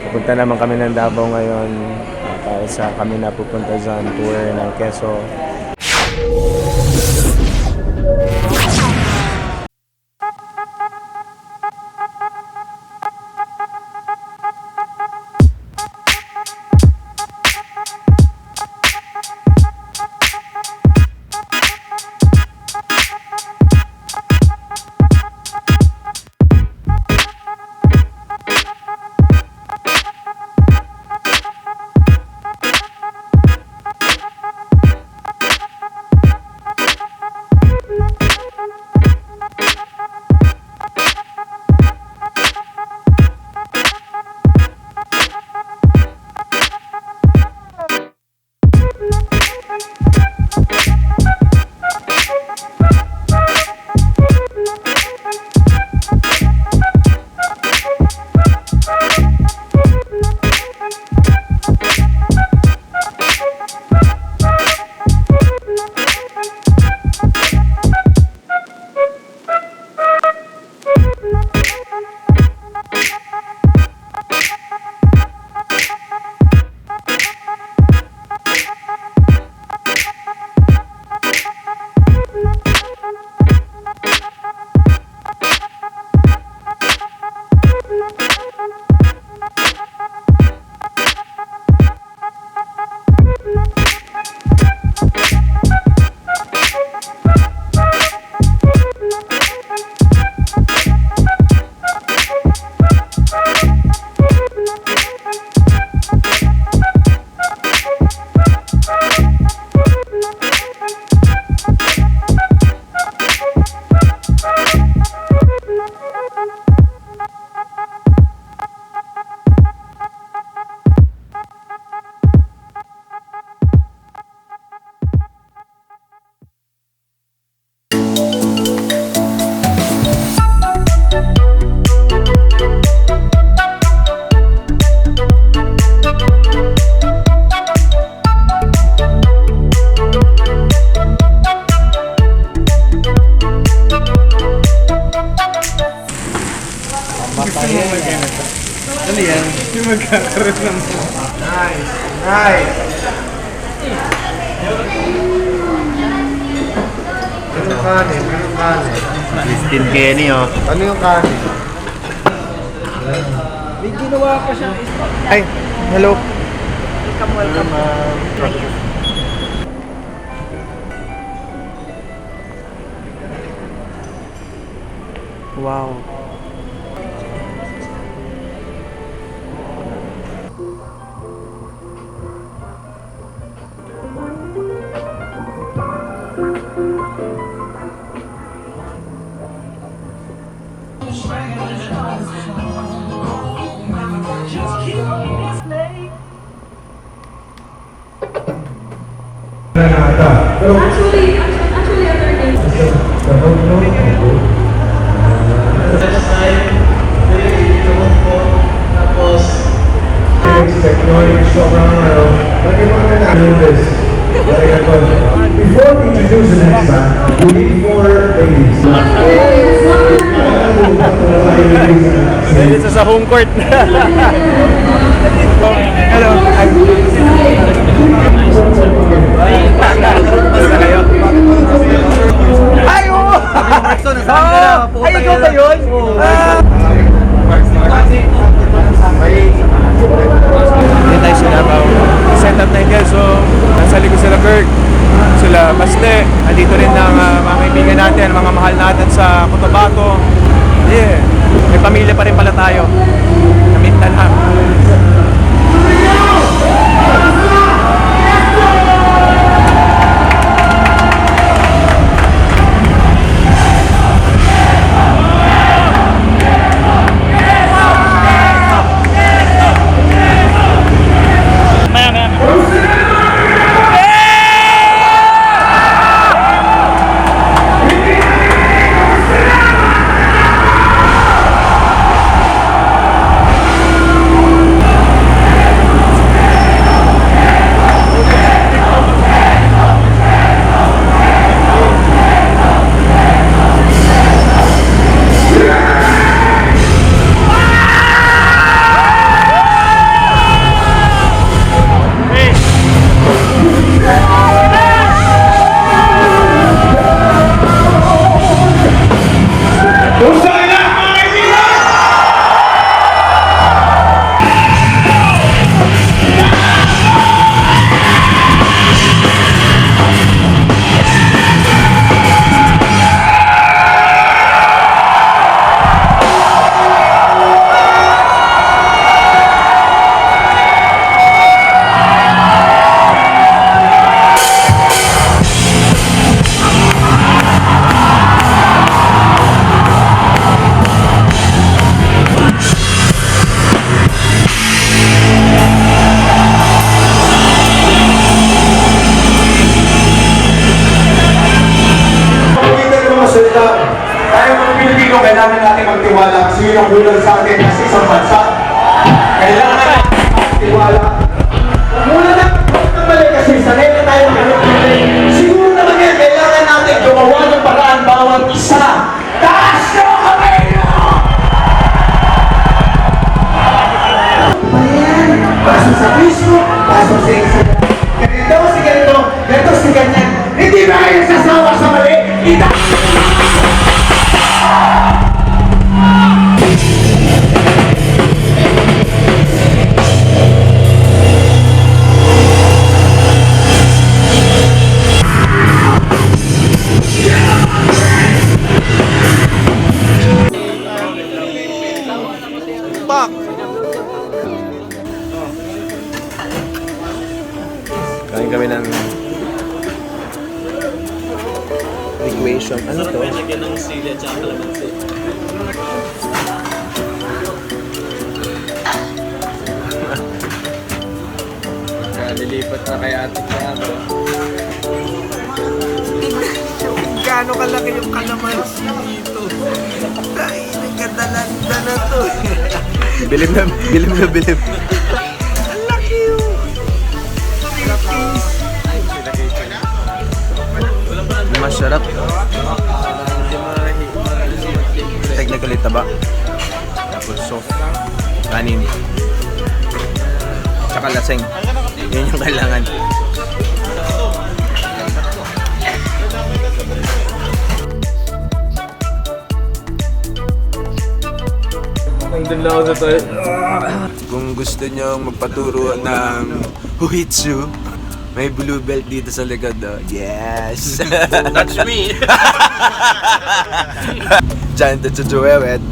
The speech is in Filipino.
Pupunta naman kami ng Davao ngayon para sa kami na pupunta sa tour ng Quezon. Ano yan? Yung magkakaroon ng... Nice! Nice! Anong kanin? Anong kanin? Christine Kenny, oh. Ano yung kanin? May ginawa pa siyang Ay! Hello! welcome, welcome. Thank you. Wow! Actually, other names. Before we introduce the next man, we need 4 ladies. Dito sa home court. Hello. Ay, oo! Ay, ikaw ba yun? Hindi tayo sila ba? Set up na yung so nasa likod sila Berg, sila Baste. Andito rin ng mga kaibigan natin, mga mahal natin sa Cotabato. Yeah. May pamilya pa rin pala tayo. Kamintanan. Tingin kami ng equation. Ano to? Lagyan ng sili at saka kalamansi. Lilipat na kay Ate Caro. Gaano kalaki yung kalamansi dito? Ay, nagkadalanda na to. Bilib na bilib. Ang laki yun. Masarap. Technically taba. Tapos soft. Kanin. Tsaka laseng. Yun yung kailangan. Nandun lang ako sa toilet. Kung gusto nyo magpaturo ng Huitsu, may blue belt dito sa likod. Oh. Yes! That's me! Diyan to Chuchuewet.